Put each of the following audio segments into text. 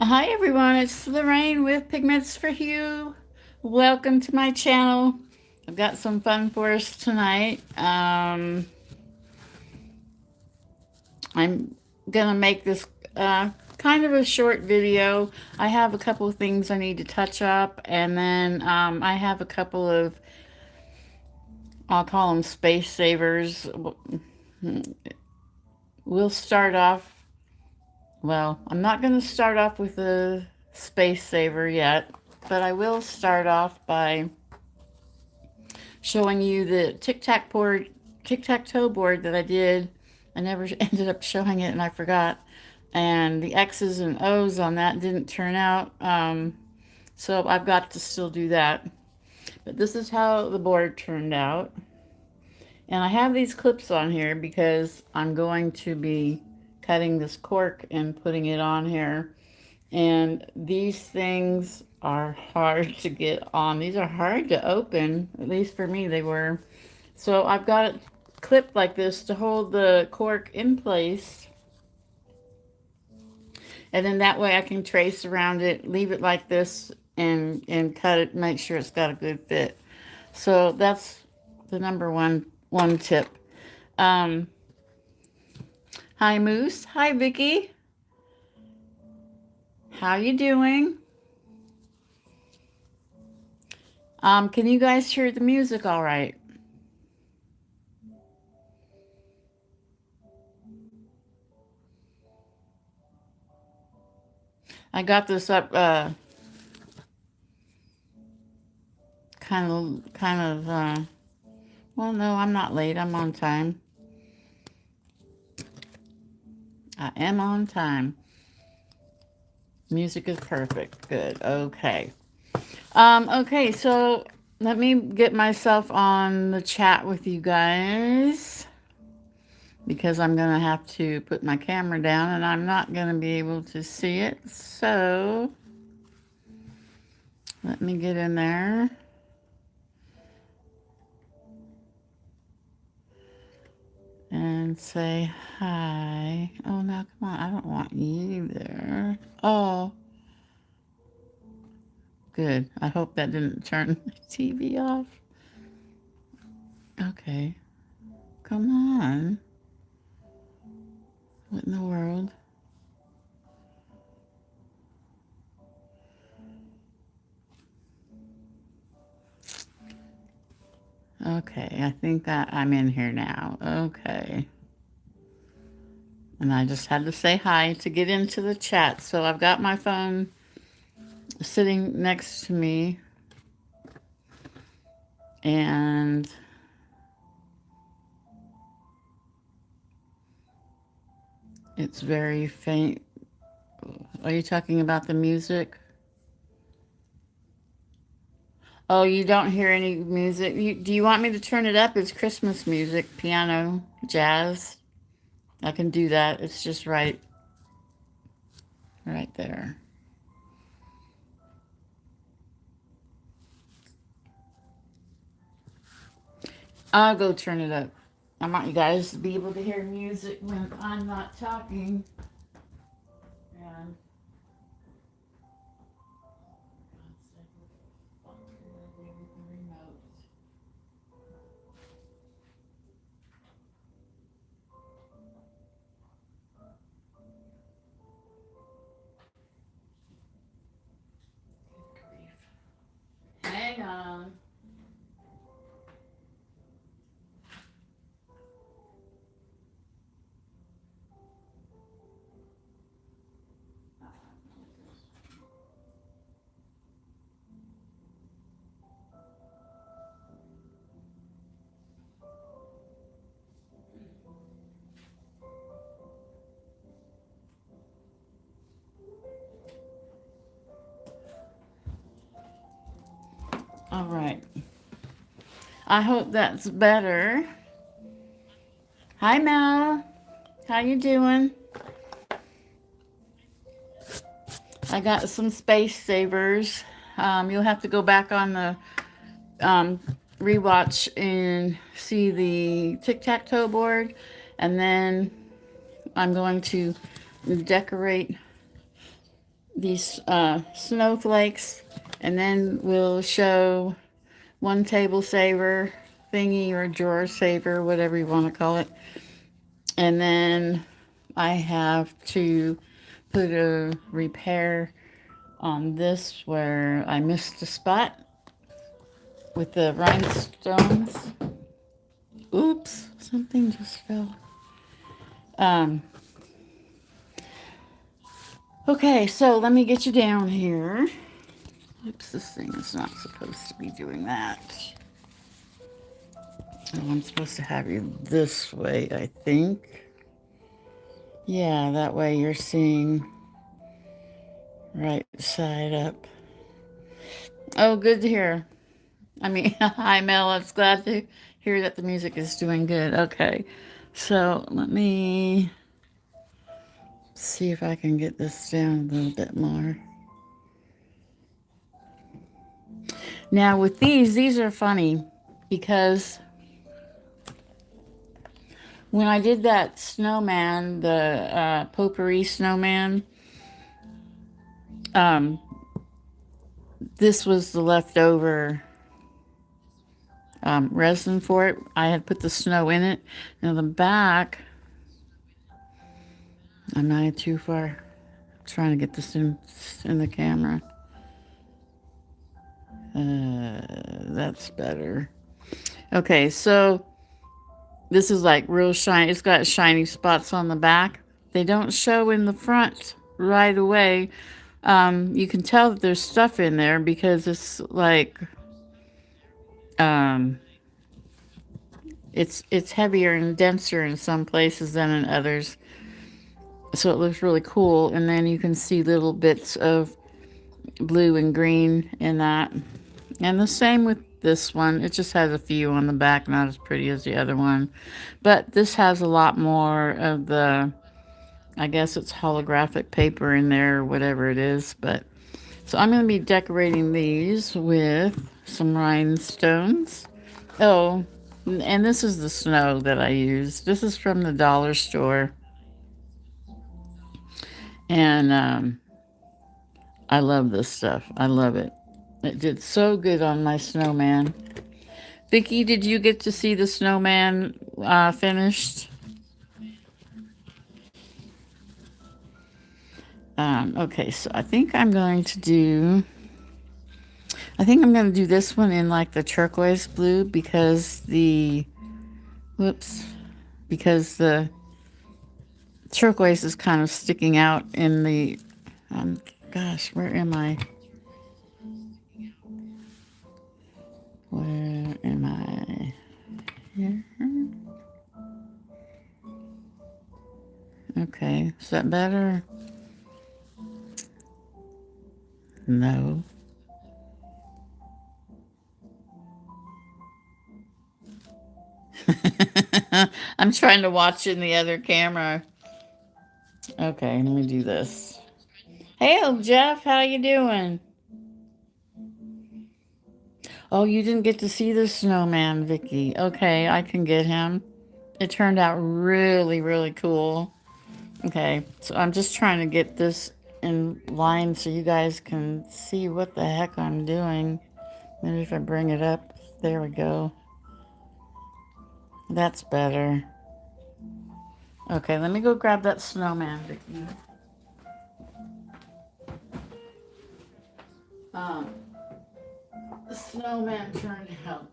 Hi everyone, it's Lorraine with Pigments for Hue. Welcome to my channel. I've got some fun for us tonight. I'm gonna make this kind of a short video. I have a couple of things I need to touch up, and then I have a couple of, I'll call them space savers. We'll start off, well, I'm not going to start off with a space saver yet, but I will start off by showing you the tic-tac-toe board that I did. I never ended up showing it and I forgot. And the X's and O's on that didn't turn out. So I've got to still do that. But this is how the board turned out. And I have these clips on here because I'm going to be cutting this cork and putting it on here. And these things are hard to get on. These are hard to open, at least for me they were. So I've got it clipped like this to hold the cork in place. And then that way I can trace around it, leave it like this, and cut it, make sure it's got a good fit. So that's the number one tip. Um, Hi Moose. Hi Vicky. How you doing? Can you guys hear the music all right? I got this up well, no, I'm not late. I'm on time. I am on time. Music is perfect. Good. Okay. Okay, so let me get myself on the chat with you guys because I'm going to have to put my camera down and I'm not going to be able to see it. So let me get in there. And say hi. Oh, now come on. I don't want you there. Oh, good. I hope that didn't turn the TV off. Okay. Come on. What in the world? Okay, I think I'm in here now. Okay. And I just had to say hi to get into the chat. So I've got my phone sitting next to me. And it's very faint. Are you talking about the music? Oh, you don't hear any music? Do you want me to turn it up? It's Christmas music, piano, jazz. I can do that. It's just right there. I'll go turn it up. I want you guys to be able to hear music when I'm not talking. And hang on. All right. I hope that's better. Hi, Mel. How you doing? I got some space savers. You'll have to go back on the rewatch and see the tic-tac-toe board. And then I'm going to decorate these snowflakes, and then we'll show one table saver thingy or drawer saver, whatever you want to call it. And then I have to put a repair on this where I missed a spot with the rhinestones. Oops, something just fell. Um, okay, so let me get you down here. Oops, this thing is not supposed to be doing that. Oh, I'm supposed to have you this way, I think. Yeah, that way you're seeing right side up. Oh, good to hear. I mean, hi, Mel. It's glad to hear that the music is doing good. Okay, so let me see if I can get this down a little bit more. Now, with these are funny because when I did that snowman, the potpourri snowman, um, this was the leftover resin for it. I had put the snow in it. Now the back, I'm not too far. I'm trying to get this in the camera. That's better. Okay, so this is like real shiny. It's got shiny spots on the back. They don't show in the front right away. You can tell that there's stuff in there because it's like um, it's heavier and denser in some places than in others. So it looks really cool. And then you can see little bits of blue and green in that. And the same with this one. It just has a few on the back, not as pretty as the other one. But this has a lot more of the, I guess it's holographic paper in there or whatever it is. But so I'm going to be decorating these with some rhinestones. Oh, and this is the snow that I used. This is from the dollar store. And I love this stuff. I love it. It did so good on my snowman. Vicki, did you get to see the snowman finished? Okay, so I think I'm going to do this one in like the turquoise blue because the turquoise is kind of sticking out in the gosh, where am I? Where am I? Here. Okay, is that better? No. I'm trying to watch in the other camera. Okay, let me do this. Hey, Jeff, how you doing? Oh, you didn't get to see the snowman, Vicky. Okay, I can get him. It turned out really, really cool. Okay, so I'm just trying to get this in line so you guys can see what the heck I'm doing. Maybe if I bring it up. There we go. That's better. Okay, let me go grab that snowman, Vicky. Um, the snowman turned out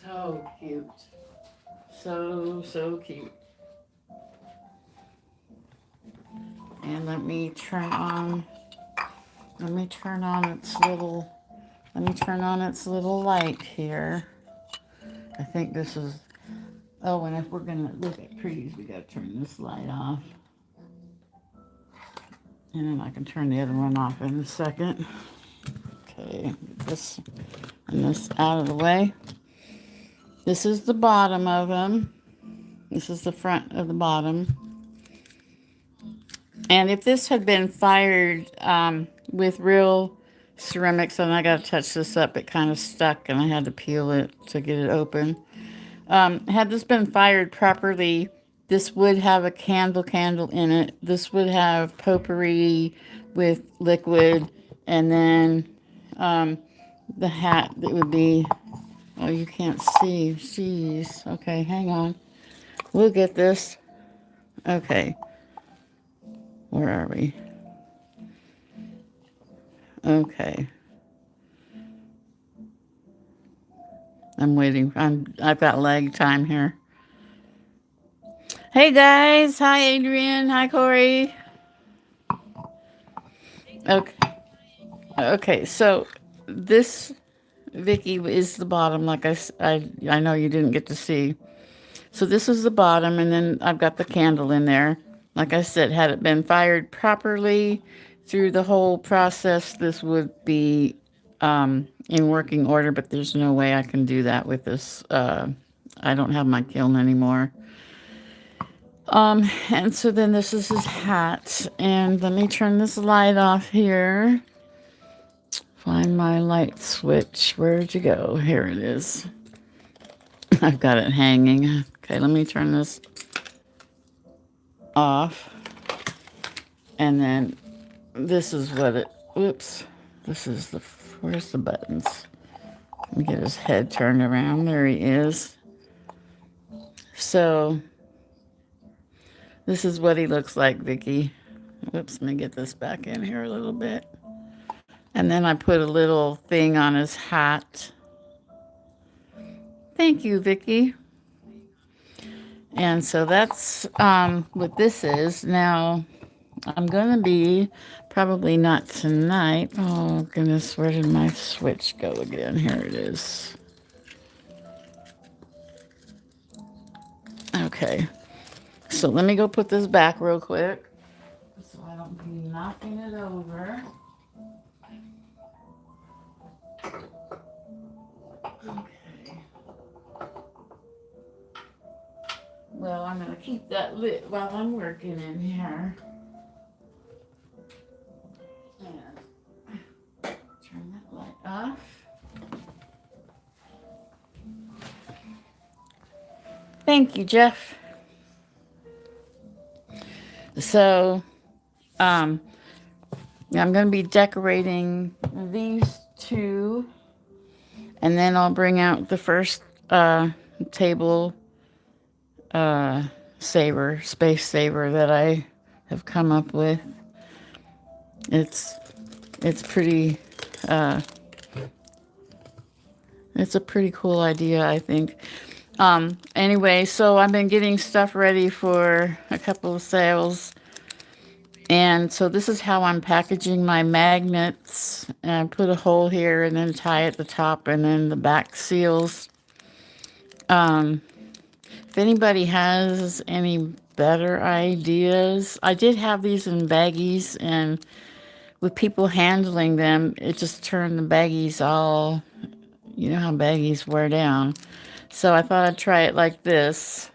so cute. So cute. And let me turn on its little light here. I think this is, oh, and if we're gonna look at trees, we gotta turn this light off. And then I can turn the other one off in a second. Okay, get this and this out of the way. This is the bottom of them. This is the front of the bottom. And if this had been fired with real ceramics, and I got to touch this up, it kind of stuck and I had to peel it to get it open. Had this been fired properly, this would have a candle in it. This would have potpourri with liquid, and then um, the hat that would be, oh, you can't see. Jeez. Okay, hang on. We'll get this. Okay. Where are we? Okay. I'm waiting. I've got lag time here. Hey guys. Hi Adrian. Hi Corey. Okay. Okay. So this Vicky is the bottom. Like I know you didn't get to see. So this is the bottom, and then I've got the candle in there. Like I said, had it been fired properly through the whole process, this would be in working order, but there's no way I can do that with this. I don't have my kiln anymore. And so then this is his hat. And let me turn this light off here. Find my light switch. Where'd you go? Here it is. I've got it hanging. Okay, let me turn this off. And then this is what it, whoops. This is the, where's the buttons? Let me get his head turned around. There he is. So this is what he looks like, Vicky. Whoops, let me get this back in here a little bit. And then I put a little thing on his hat. Thank you, Vicky. And so that's what this is. Now, I'm going to be, probably not tonight. Oh, goodness, where did my switch go again? Here it is. Okay. So let me go put this back real quick so I don't be knocking it over. Okay. Well, I'm going to keep that lit while I'm working in here. And turn that light off. Thank you, Jeff. So, I'm going to be decorating these two, and then I'll bring out the first table space saver that I have come up with. It's pretty. It's a pretty cool idea, I think. Anyway, so I've been getting stuff ready for a couple of sales. And so this is how I'm packaging my magnets. And I put a hole here and then tie at the top and then the back seals. If anybody has any better ideas, I did have these in baggies, and with people handling them, it just turned the baggies all, you know how baggies wear down. So I thought I'd try it like this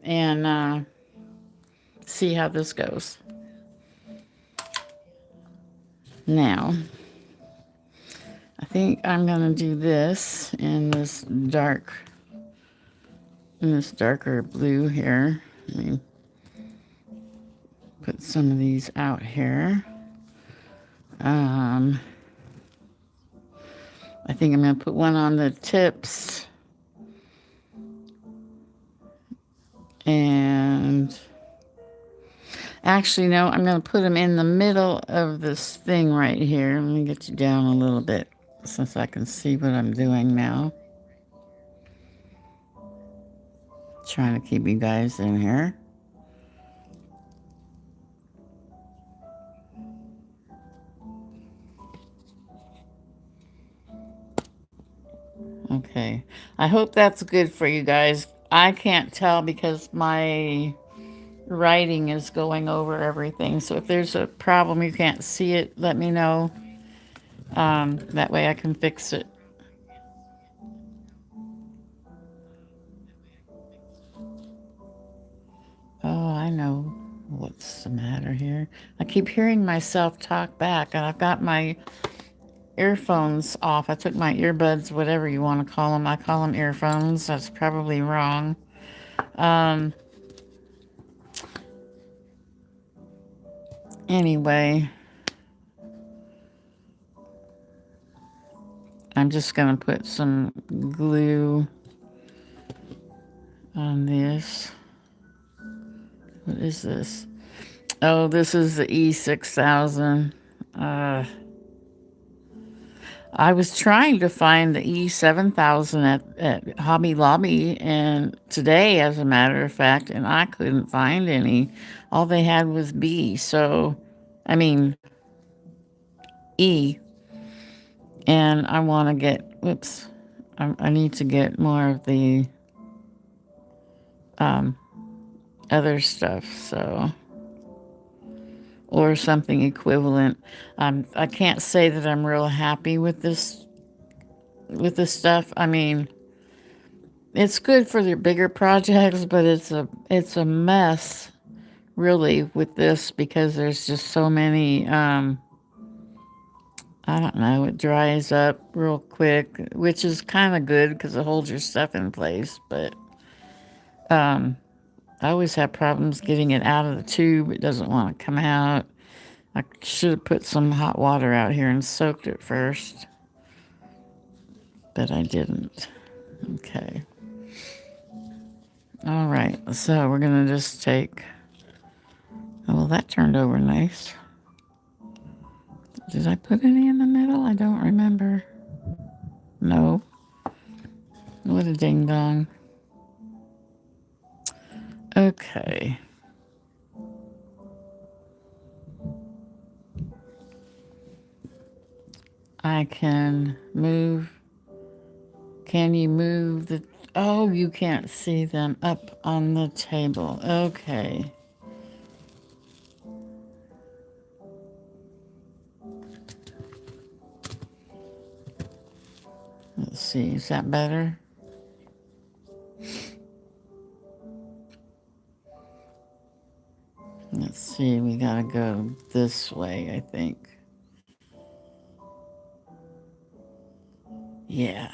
and see how this goes. Now, I think I'm going to do this in this darker blue here. Let me put some of these out here. I think I'm going to put one on the tips. And actually, no, I'm going to put them in the middle of this thing right here. Let me get you down a little bit since I can see what I'm doing now. Trying to keep you guys in here. Okay. I hope that's good for you guys. I can't tell because my writing is going over everything. So if there's a problem, you can't see it, let me know. That way I can fix it. Oh, I know what's the matter here. I keep hearing myself talk back, and I've got my earphones off. I took my earbuds, whatever you want to call them. I call them earphones. That's probably wrong. Anyway, I'm just going to put some glue on this. What is this? Oh, this is the E6000. Uh, I was trying to find the E7000 at Hobby Lobby, and today, as a matter of fact, and I couldn't find any. All they had was B. So, I mean, E. And I want to get, whoops, I need to get more of the um, other stuff. So, or something equivalent. I can't say that I'm real happy with this stuff. I mean, it's good for the bigger projects, but it's a mess really with this because there's just so many. I don't know. It dries up real quick, which is kind of good because it holds your stuff in place. But I always have problems getting it out of the tube. It doesn't want to come out. I should have put some hot water out here and soaked it first, but I didn't. Okay. All right. So we're going to just take. Oh, well, that turned over nice. Did I put any in the middle? I don't remember. No. What a ding dong. Okay. I can move. Can you move the... Oh, you can't see them up on the table. Okay. Let's see. Is that better? Let's see. We gotta go this way, I think. Yeah.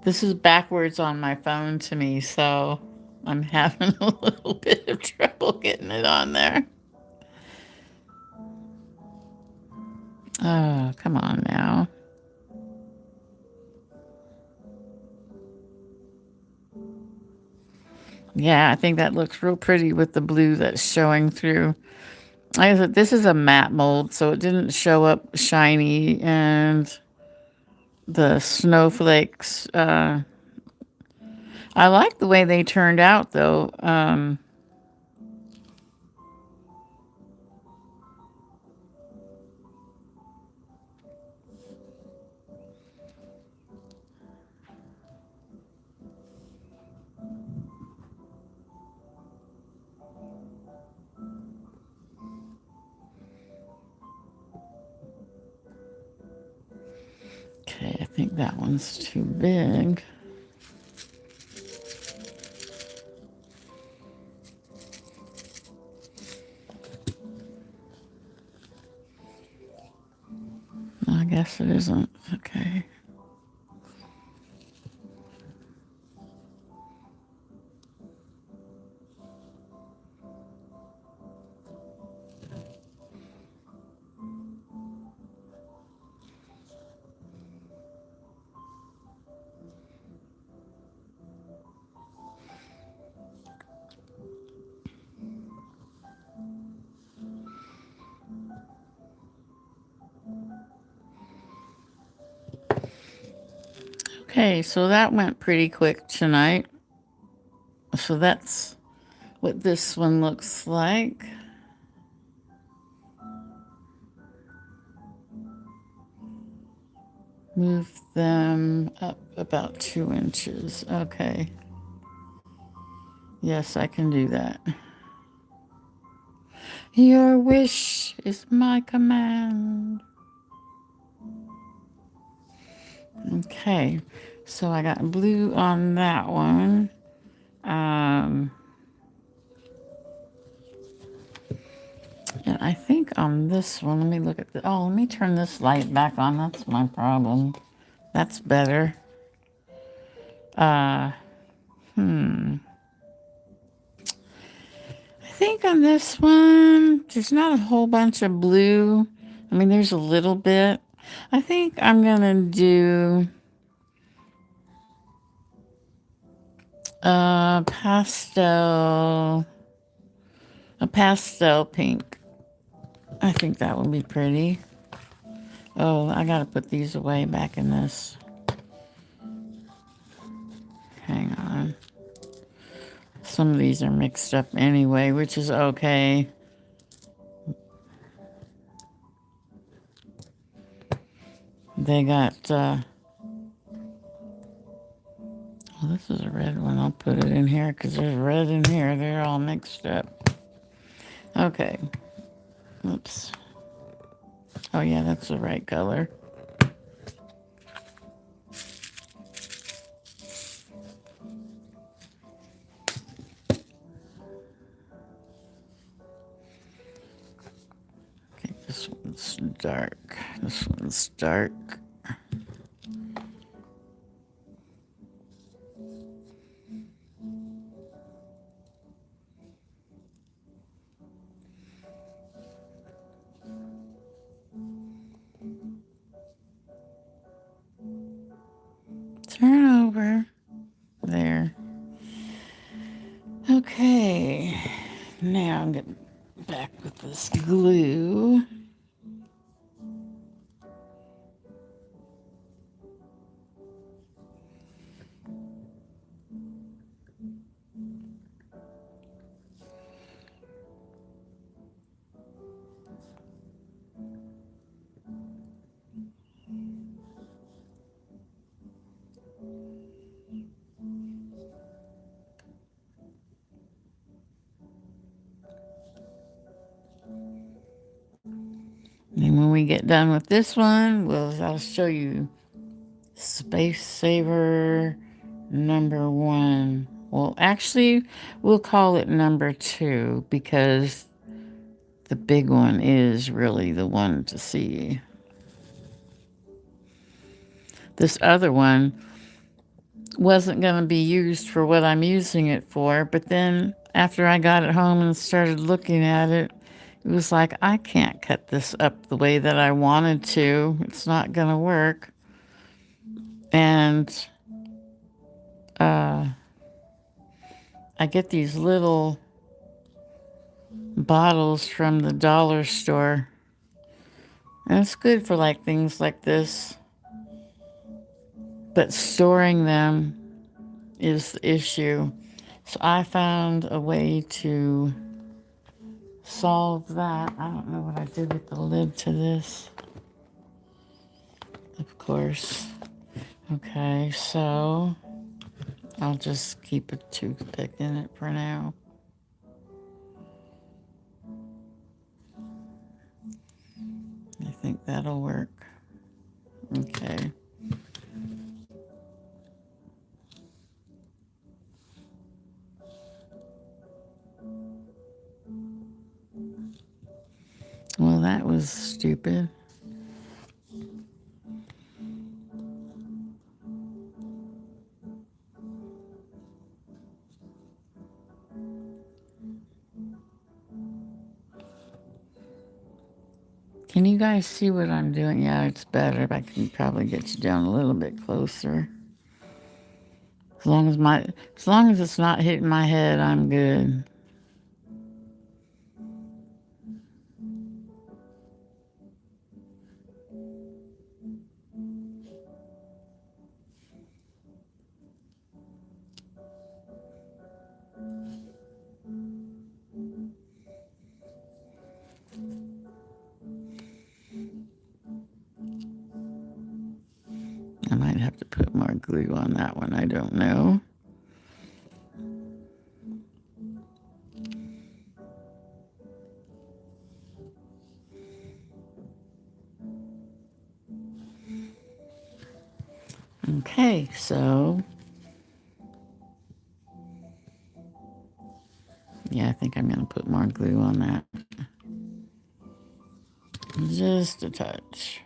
This is backwards on my phone to me, so I'm having a little bit of trouble getting it on there. Oh, come on now. Yeah, I think that looks real pretty with the blue that's showing through. Like I said, this is a matte mold, so it didn't show up shiny, and the snowflakes. I like the way they turned out, though. Okay, I think that one's too big. I guess it isn't. Okay. Okay, so that went pretty quick tonight. So that's what this one looks like. Move them up about 2 inches. Okay. Yes, I can do that. Your wish is my command. Okay, so I got blue on that one. And I think on this one, let me look at the, oh, let me turn this light back on. That's my problem. That's better. I think on this one, there's not a whole bunch of blue. I mean, there's a little bit. I think I'm gonna do pastel, a pastel pink. I think that would be pretty. Oh, I gotta put these away back in this. Hang on. Some of these are mixed up anyway, which is okay. They got, well, this is a red one. I'll put it in here because there's red in here. They're all mixed up. Okay. Oops. Oh, yeah, that's the right color. Okay, this one's dark. This one's dark. Turn over. There. Okay. Now I'm getting back with this glue. And when we get done with this one, I'll show you Space Saver #1. Well, actually, we'll call it #2 because the big one is really the one to see. This other one wasn't going to be used for what I'm using it for, but then after I got it home and started looking at it, it was like, I can't cut this up the way that I wanted to. It's not going to work. And I get these little bottles from the dollar store. And it's good for like things like this. But storing them is the issue. So I found a way to solve that. I don't know what I did with the lid to this. Of course. Okay, so I'll just keep a toothpick in it for now. I think that'll work. Okay. Well, that was stupid. Can you guys see what I'm doing? Yeah, it's better if I can probably get you down a little bit closer. As long as it's not hitting my head, I'm good. I might have to put more glue on that one. I don't know. Okay, so yeah, I think I'm going to put more glue on that. Just a touch.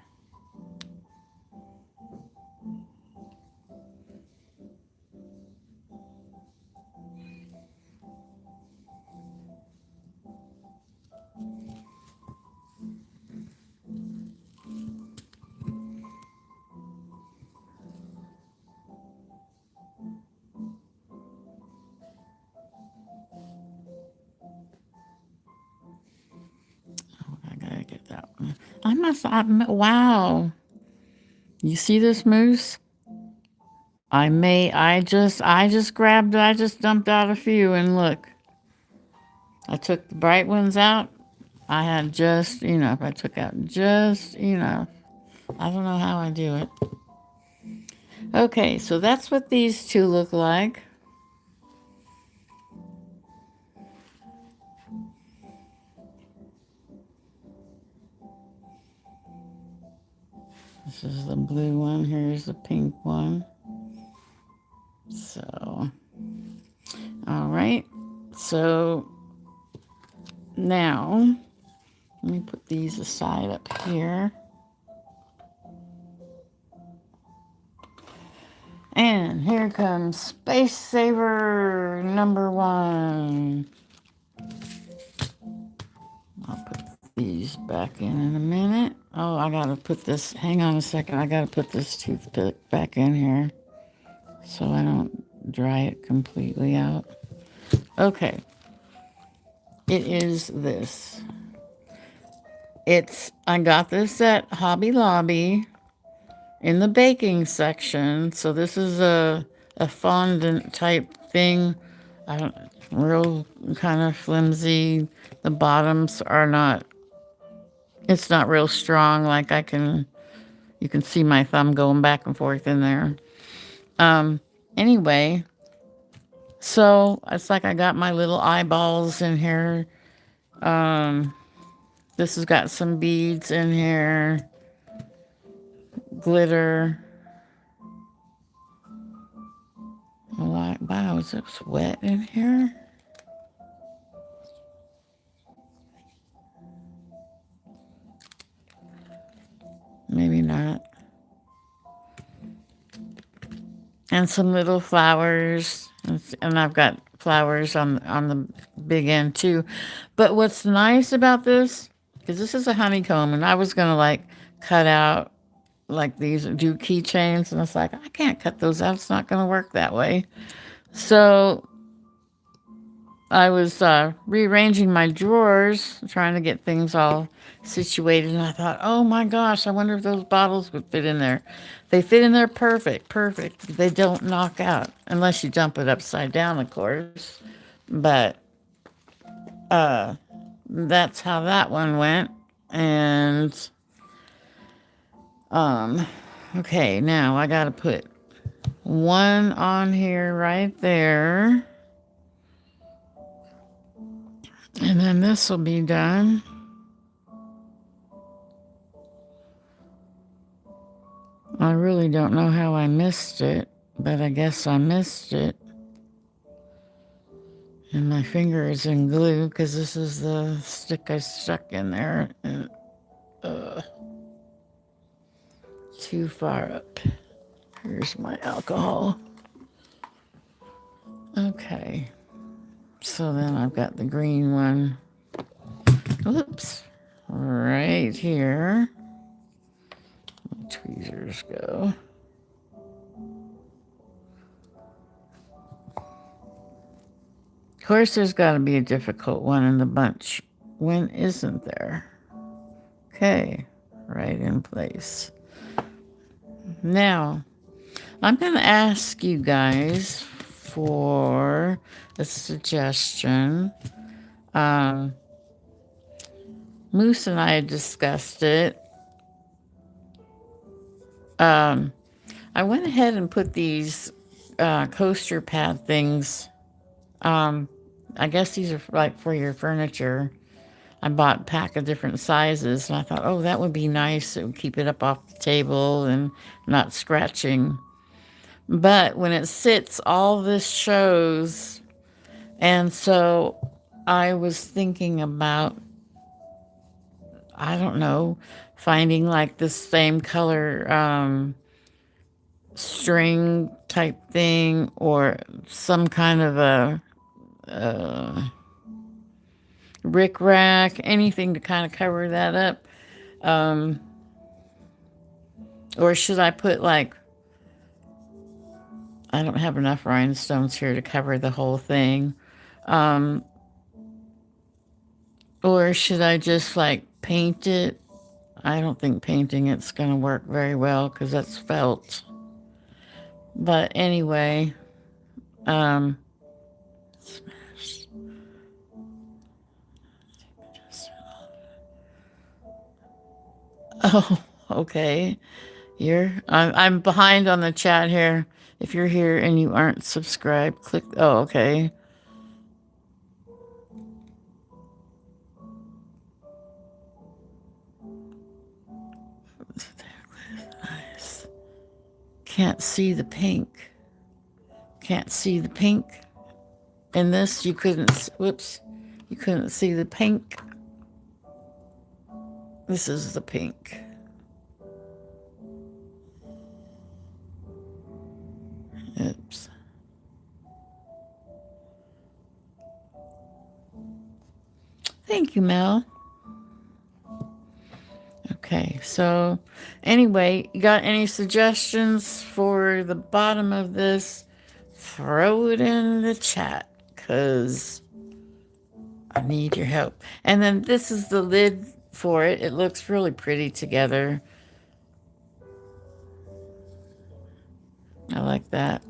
Wow. You see this moose? I just dumped out a few and look. I took the bright ones out. I had just enough. I took out just enough. I don't know how I do it. Okay, so that's what these two look like. This is the blue one. Here's the pink one. So, all right. So now, let me put these aside up here. And here comes Space Saver #1. I'll put these back in a minute. Oh, I gotta put this, hang on a second. I gotta put this toothpick back in here so I don't dry it completely out. Okay. It is this. I got this at Hobby Lobby in the baking section. So this is a fondant type thing. I don't, real kind of flimsy. The bottoms are not, it's not real strong. Like you can see my thumb going back and forth in there. Anyway, so it's like I got my little eyeballs in here. This has got some beads in here, glitter. Wow, is it wet in here? Maybe not. And some little flowers, and I've got flowers on the big end too. But what's nice about this, because this is a honeycomb, and I was gonna like cut out like these, do keychains, and it's like I can't cut those out. It's not gonna work that way. So I was rearranging my drawers, trying to get things all situated, and I thought, oh my gosh, I wonder if those bottles would fit in there. They fit in there perfect. They don't knock out, unless you dump it upside down, of course. But that's how that one went. And, okay, now I got to put one on here right there. And then this will be done. I really don't know how I missed it, but I guess I missed it. And my finger is in glue because this is the stick I stuck in there. And, too far up. Here's my alcohol. Okay. So then I've got the green one. Oops. Right here. Tweezers go. Of course, there's got to be a difficult one in the bunch. When isn't there? Okay, right in place. Now, I'm going to ask you guys for a suggestion. Moose and I had discussed it. I went ahead and put these coaster pad things. I guess these are like for your furniture. I bought a pack of different sizes, and I thought, oh, that would be nice. It would keep it up off the table and not scratching. But when it sits, all this shows. And so I was thinking about, I don't know, finding like this same color string type thing, or some kind of a rickrack, anything to kind of cover that up. Or should I put like, I don't have enough rhinestones here to cover the whole thing. Or should I just like paint it? I don't think painting it's going to work very well because that's felt. But anyway, um, oh, okay. I'm behind on the chat here. If you're here and you aren't subscribed, click. Oh, okay. Nice. Can't see the pink. Can't see the pink. In this, you couldn't. Whoops. You couldn't see the pink. This is the pink. Oops. Thank you, Mel. Okay, so anyway, you got any suggestions for the bottom of this? Throw it in the chat because I need your help. And then this is the lid for it. It looks really pretty together. I like that.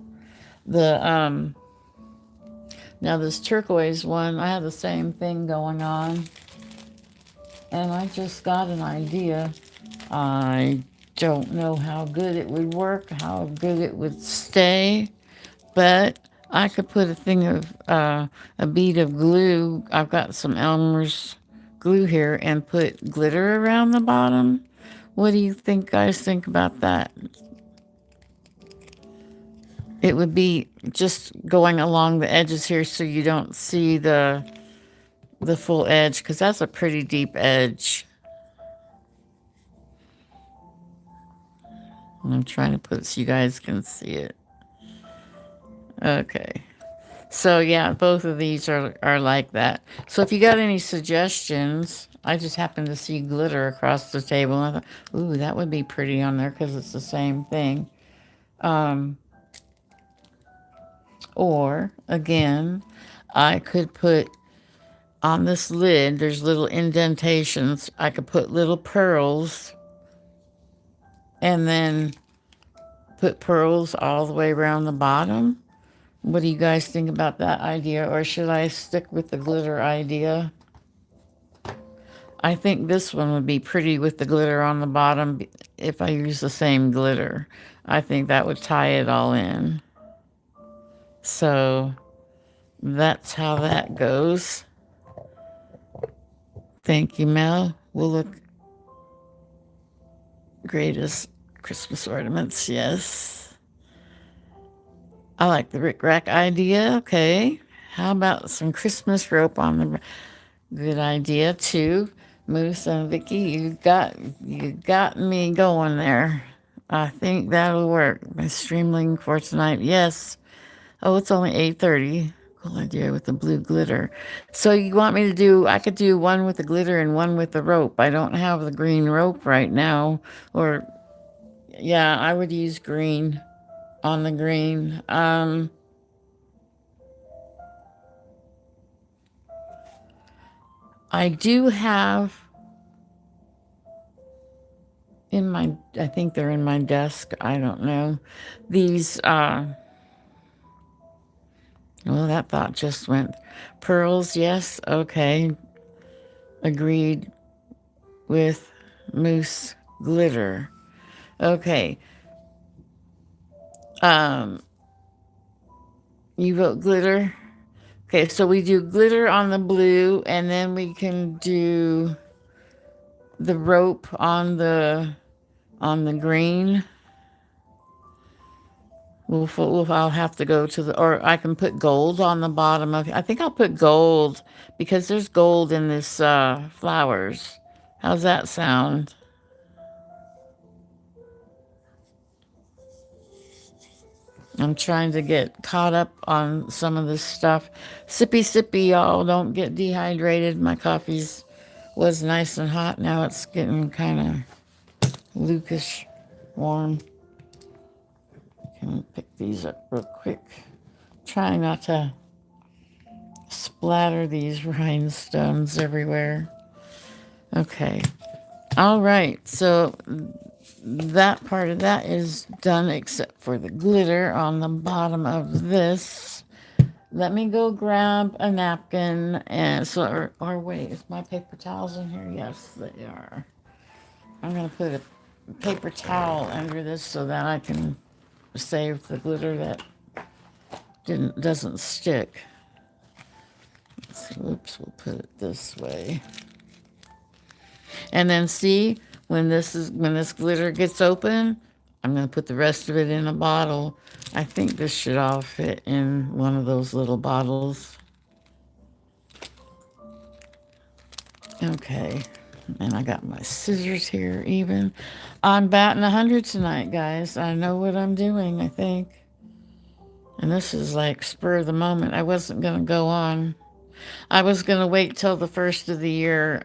The now this turquoise one, I have the same thing going on. And I just got an idea. I don't know how good it would work, how good it would stay, but I could put a thing of a bead of glue. I've got some Elmer's glue here and put glitter around the bottom. What do you think, guys? Think about that. It would be just going along the edges here so you don't see the full edge because that's a pretty deep edge. I'm trying to put it so you guys can see it. Okay. So yeah, both of these are like that. So if you got any suggestions, I just happened to see glitter across the table. And I thought, ooh, that would be pretty on there because it's the same thing. Or again, I could put on this lid, there's little indentations. I could put little pearls and then put pearls all the way around the bottom. What do you guys think about that idea? Or should I stick with the glitter idea? I think this one would be pretty with the glitter on the bottom if I use the same glitter. I think that would tie it all in. So that's how that goes. Thank you, Mel. Will look great as Christmas ornaments, yes. I like the rickrack idea. Okay. How about some Christmas rope on the... Good idea, too. Moose and Vicky, you got me going there. I think that'll work. My stream link for tonight, yes. Oh, it's only 8:30. Cool idea with the blue glitter. So you want me to do, I could do one with the glitter and one with the rope. I don't have the green rope right now. Or, yeah, I would use green on the green. I do have in my, I think they're in my desk. I don't know. These, well, that thought just went. Pearls, yes. Okay. Agreed with moose glitter. Okay. You vote glitter? Okay, so we do glitter on the blue, and then we can do the rope on the green. I'll have to go to the, or I can put gold on the bottom of. I think I'll put gold because there's gold in this flowers. How's that sound? I'm trying to get caught up on some of this stuff. Sippy, sippy, y'all. Don't get dehydrated. My coffee's was nice and hot. Now it's getting kind of Lucas warm. Can we pick these up real quick? Trying not to splatter these rhinestones everywhere. Okay. All right, so that part of that is done except for the glitter on the bottom of this. Let me go grab a napkin and so, or wait, is my paper towels in here? Yes, they are. I'm gonna put a paper towel under this so that I can save the glitter that doesn't stick. So, oops, we'll put it this way. And then see, when this glitter gets open, I'm going to put the rest of it in a bottle. I think this should all fit in one of those little bottles. Okay. And I got my scissors here even. I'm batting 100 tonight, guys. I know what I'm doing, I think. And this is like spur of the moment. I wasn't going to go on. I was going to wait till the first of the year.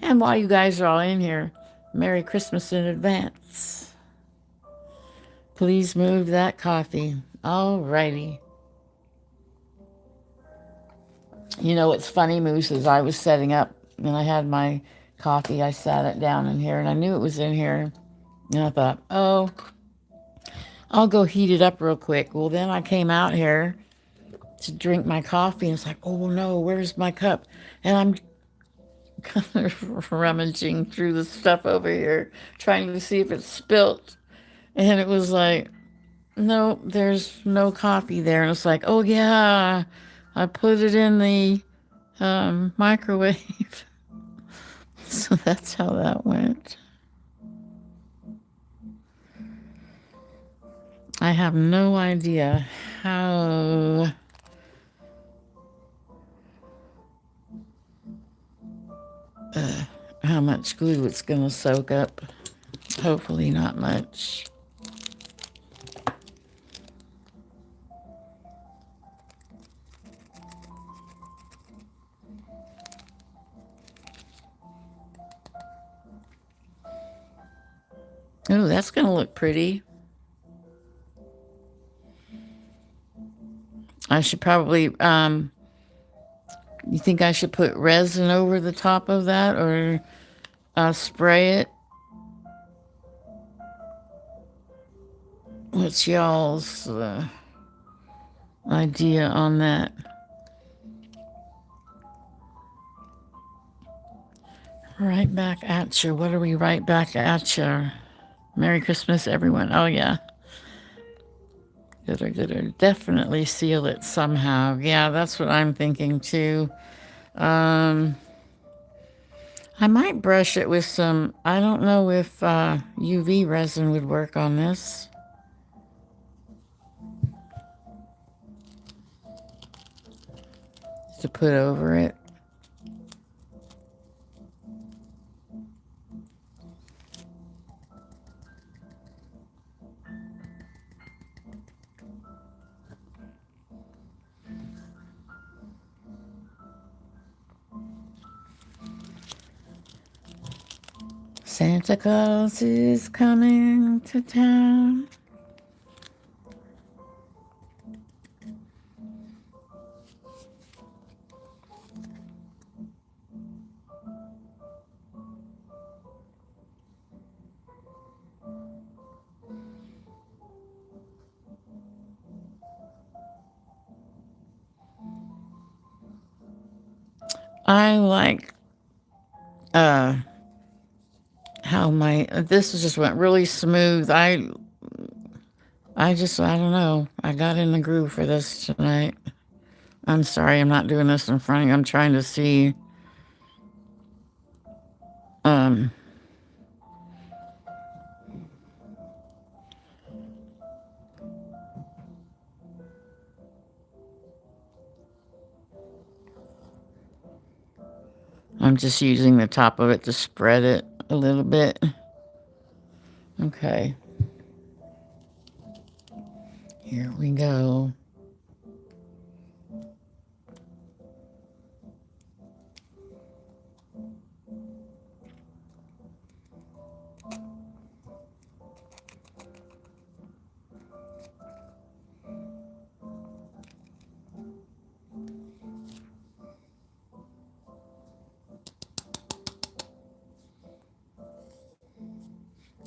And while you guys are all in here, Merry Christmas in advance. Please move that coffee. All righty. You know what's funny, Moose, is I was setting up and I had my coffee. I sat it down in here and I knew it was in here. And I thought, oh, I'll go heat it up real quick. Well, then I came out here to drink my coffee and it's like, oh no, where's my cup? And I'm kind of rummaging through the stuff over here, trying to see if it's spilt. And it was like, no, there's no coffee there. And it's like, oh yeah, I put it in the microwave. So that's how that went. I have no idea how much glue it's going to soak up. Hopefully not much. Oh, that's going to look pretty. I should probably, you think I should put resin over the top of that or spray it? What's y'all's idea on that? Right back at you. What are we right back at you? Merry Christmas, everyone. Oh, yeah. Good. Definitely seal it somehow. Yeah, that's what I'm thinking too. I might brush it with some, I don't know if UV resin would work on this. To put over it. Santa Claus is coming to town. I like how this just went really smooth. I don't know. I got in the groove for this tonight. I'm sorry I'm not doing this in front of you. I'm trying to see. I'm just using the top of it to spread it a little bit. Okay. Here we go.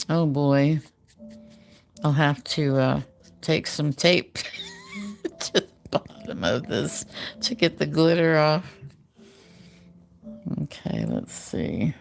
Oh boy, I'll have to take some tape to the bottom of this to get the glitter off. Okay, let's see.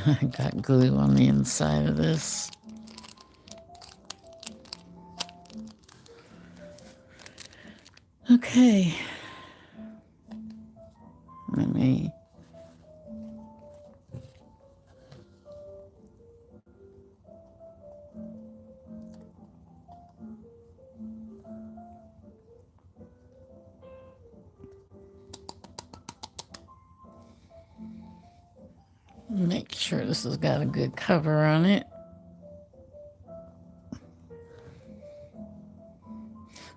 I got glue on the inside of this. Okay. Let me make sure this has got a good cover on it.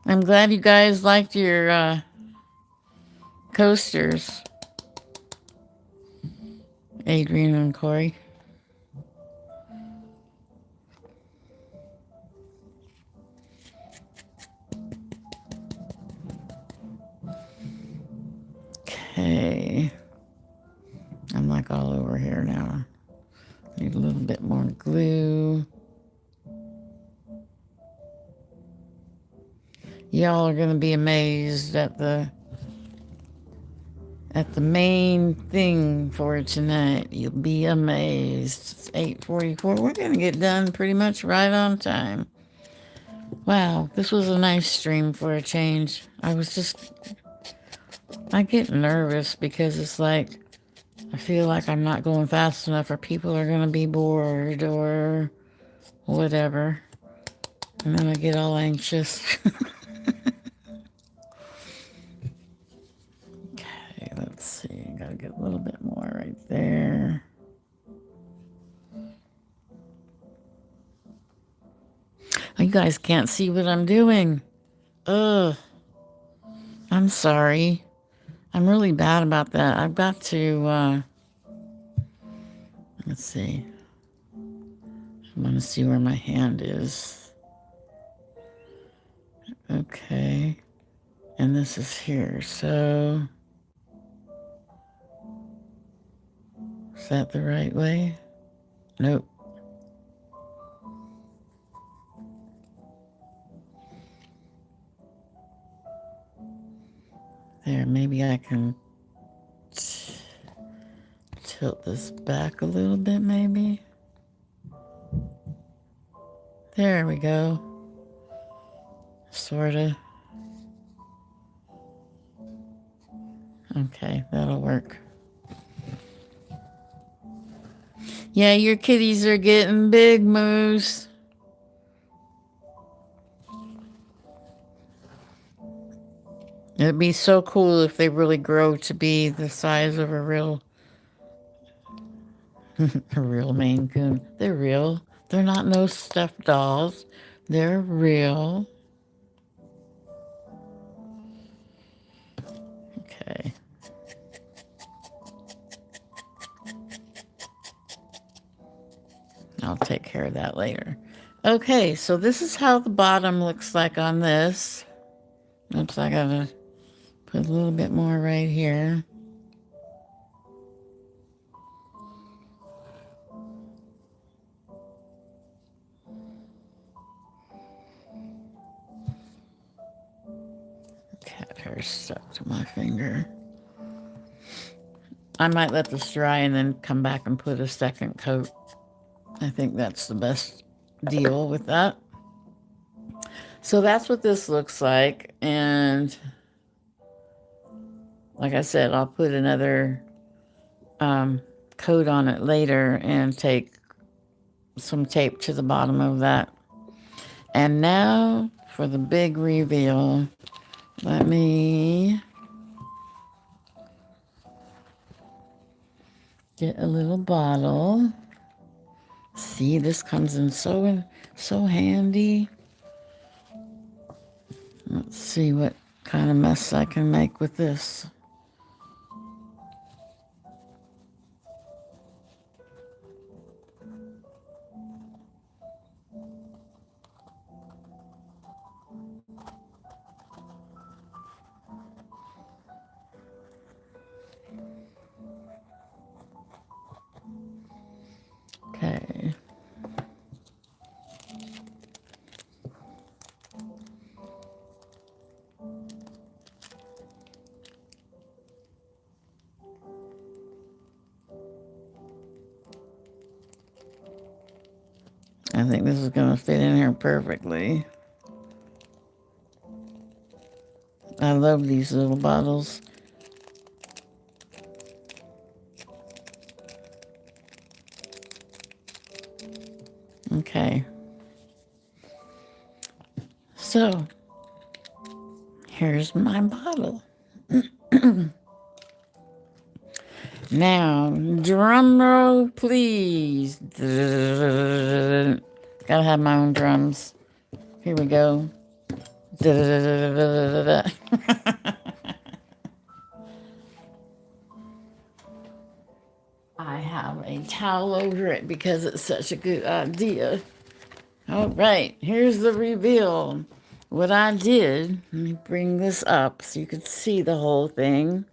I'm glad you guys liked your coasters, Adrian and Corey. Okay. I'm like all over here now. Need a little bit more glue. Y'all are gonna be amazed at the main thing for tonight. You'll be amazed. It's 8:44. We're gonna get done pretty much right on time. Wow, this was a nice stream for a change. I get nervous because it's like I feel like I'm not going fast enough or people are gonna be bored or whatever. And then I get all anxious. Okay, let's see. Gotta get a little bit more right there. You guys can't see what I'm doing. Ugh. I'm sorry. I'm really bad about that. I've got to, let's see. I want to see where my hand is. Okay. And this is here. So, is that the right way? Nope. There, maybe I can tilt this back a little bit, maybe. There we go. Sorta. Okay, that'll work. Yeah, your kitties are getting big, Moose. It'd be so cool if they really grow to be the size of a real Maine Coon. They're real. They're not no stuffed dolls. They're real. Okay. I'll take care of that later. Okay, so this is how the bottom looks like on this. Oops, I gotta put a little bit more right here. Cat hair stuck to my finger. I might let this dry and then come back and put a second coat. I think that's the best deal with that. So that's what this looks like. And like I said, I'll put another coat on it later and take some tape to the bottom of that. And now for the big reveal. Let me get a little bottle. See, this comes in so handy. See what kind of mess I can make with this. Okay. I think this is going to fit in here perfectly. I love these little bottles. Okay. So, here's my bottle. Now, drum roll, please. Gotta have my own drums. Here we go. I have a towel over it because it's such a good idea. All right, here's the reveal. What I did, let me bring this up so you can see the whole thing.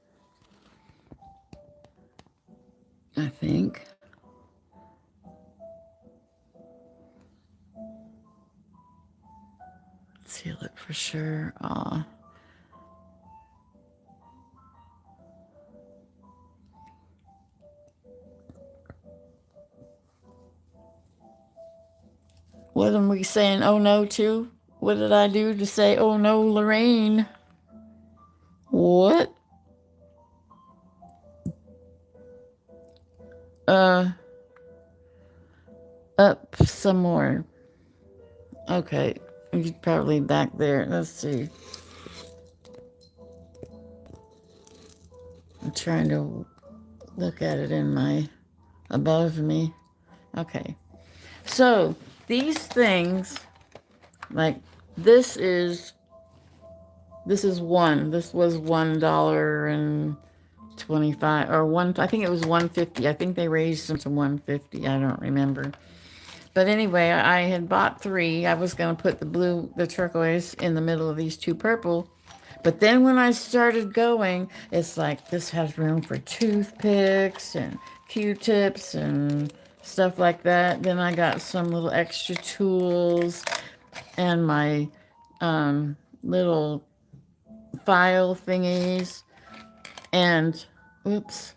I think. Seal it for sure. What am we saying oh no to? What did I do to say oh no, Lorraine? What? Up some more. Okay, he's probably back there. Let's see. I'm trying to look at it in my above me. Okay, so these things, like this one. This was $1.25 or one. I think it was 150. I think they raised them to 150. I don't remember. But anyway, I had bought 3. I was going to put the turquoise in the middle of these 2 purple. But then when I started going, it's like this has room for toothpicks and Q-tips and stuff like that. Then I got some little extra tools and my little file thingies. And, oops.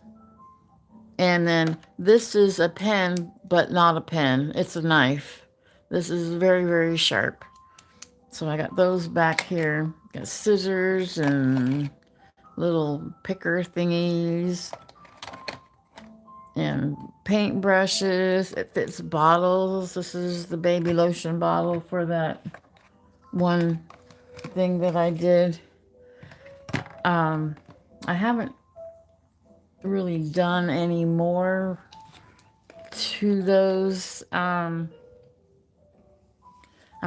And then this is a pen, but not a pen. It's a knife. This is very, very sharp. So I got those back here. Got scissors and little picker thingies and paint brushes. It fits bottles. This is the baby lotion bottle for that one thing that I did. I haven't really done any more to those. I'm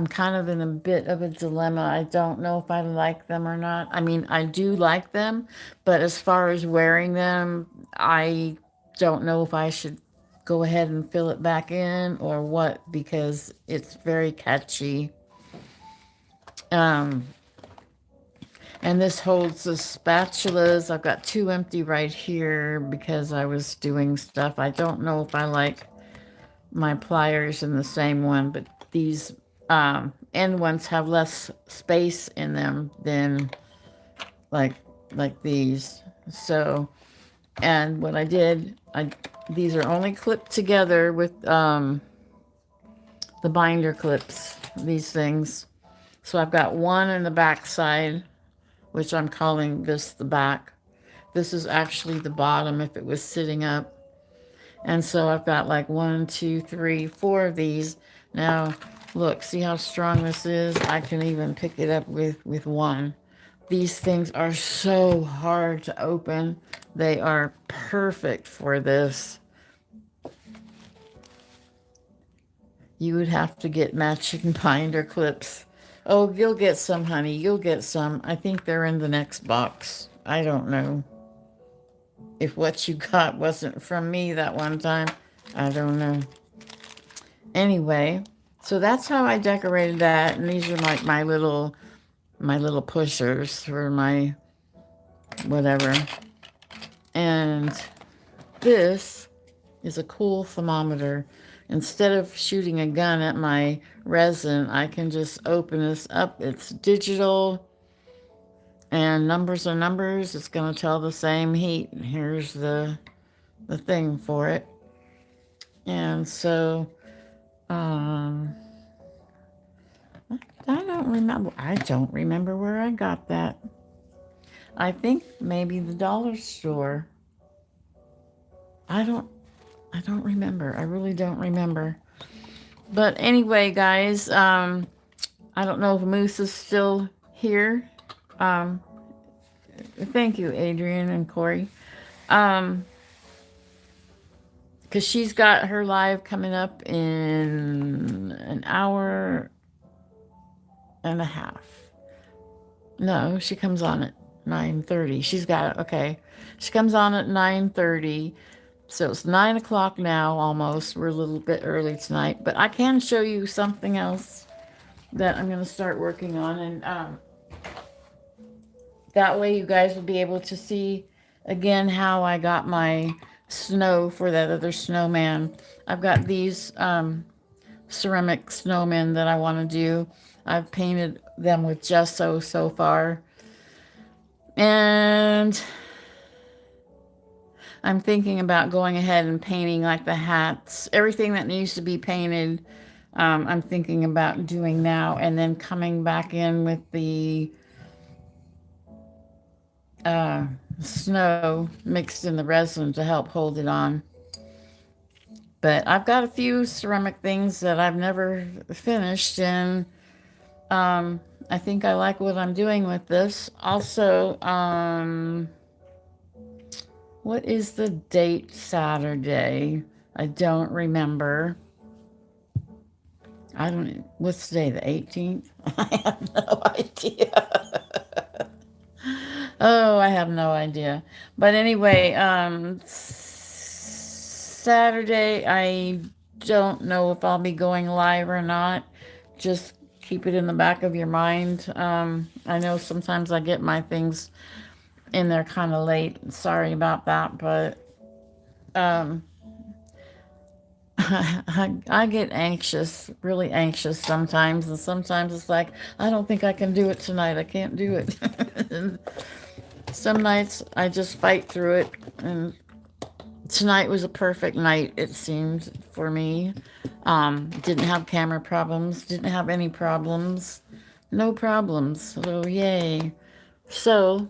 kind of in a bit of a dilemma. I don't know if I like them or not. I mean, I do like them, but as far as wearing them, I don't know if I should go ahead and fill it back in or what, because it's very catchy. And this holds the spatulas. I've got 2 empty right here because I was doing stuff. I don't know if I like my pliers in the same one, but these end ones have less space in them than like these. So, and what I did, these are only clipped together with the binder clips, these things. So I've got one in the back side, which I'm calling this the back. This is actually the bottom if it was sitting up. And so I've got like 1, 2, 3, 4 of these. Now, look, see how strong this is? I can even pick it up with one. These things are so hard to open. They are perfect for this. You would have to get matching binder clips Oh, you'll get some, honey. You'll get some. I think they're in the next box. I don't know if what you got wasn't from me that one time. I don't know. Anyway, so that's how I decorated that, and these are like my little pushers for my whatever. And this is a cool thermometer. Instead of shooting a gun at my resin, I can just open this up. It's digital, and numbers are numbers. It's going to tell the same heat. Here's the thing for it. And so, um, I don't remember. I don't remember where I got that. I think maybe the dollar store. I don't I don't remember. I really don't remember. But anyway, guys, I don't know if Moose is still here. Um, Thank you, Adrian and Corey. Because she's got her live coming up in an hour and a half. No, she comes on at 9:30. She's got it. Okay. She comes on at 9:30. So it's 9 o'clock now almost. We're a little bit early tonight. But I can show you something else that I'm going to start working on. And that way you guys will be able to see again how I got my snow for that other snowman. I've got these ceramic snowmen that I want to do. I've painted them with gesso so far. And I'm thinking about going ahead and painting like the hats, everything that needs to be painted. I'm thinking about doing now, and then coming back in with the snow mixed in the resin to help hold it on. But I've got a few ceramic things that I've never finished, and I think I like what I'm doing with this. Also, what is the date Saturday? I don't remember. What's today, the 18th? I have no idea. Oh, I have no idea. But anyway, Saturday, I don't know if I'll be going live or not. Just keep it in the back of your mind. I know sometimes I get my things in there kind of late. Sorry about that, but I get anxious, really anxious sometimes, and sometimes it's like, I don't think I can do it tonight. I can't do it. Some nights I just fight through it, and tonight was a perfect night, it seemed, for me. Didn't have camera problems, didn't have any problems, no problems, so yay. So,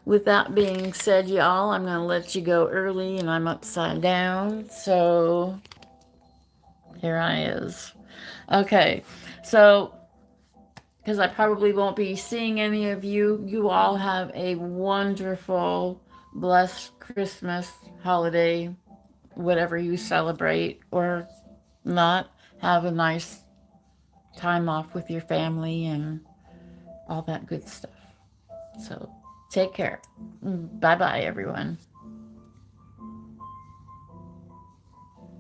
with that being said, y'all, I'm going to let you go early, and I'm upside down, so here I is. Okay, so, because I probably won't be seeing any of you, you all have a wonderful, blessed Christmas, holiday, whatever you celebrate or not. Have a nice time off with your family and all that good stuff. So take care. Bye bye, everyone.